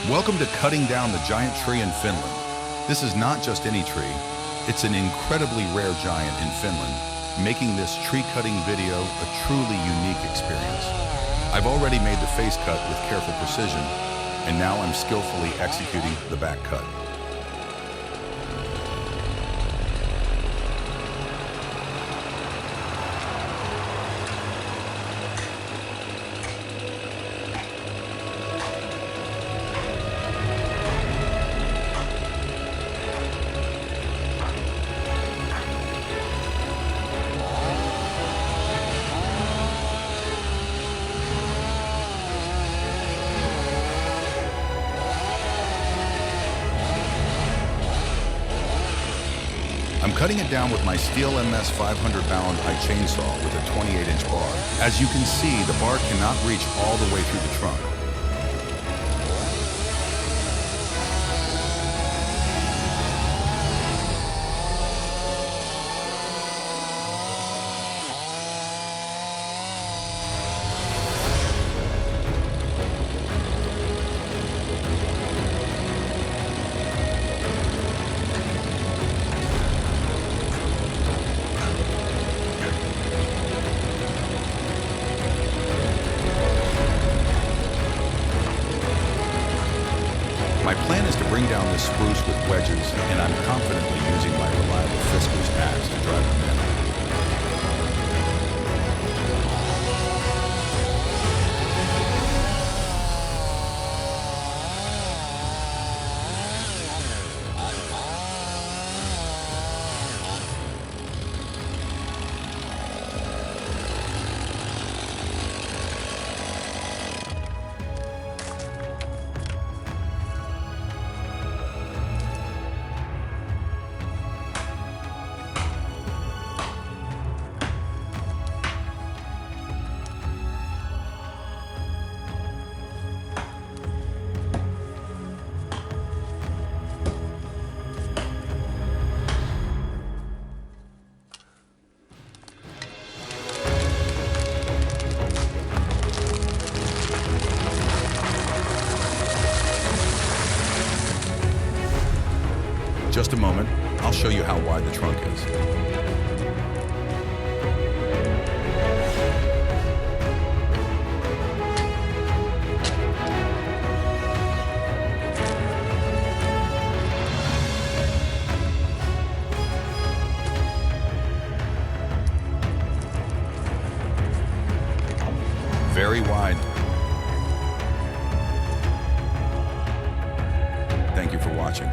Welcome to cutting down the giant tree in Finland. This is not just any tree, it's an incredibly rare giant in Finland, making this tree cutting video a truly unique experience. I've already made the face cut with careful precision, and now I'm skillfully executing the back cut. I'm cutting it down with my Stihl MS 500 Ballon high chainsaw with a 28-inch bar. As you can see, the bar cannot reach all the way through the trunk. My plan is to bring down this spruce with wedges, and I'm confidently using my reliable Fiskars axe to drive them in. Just a moment, I'll show you how wide the trunk is. Very wide. Thank you for watching.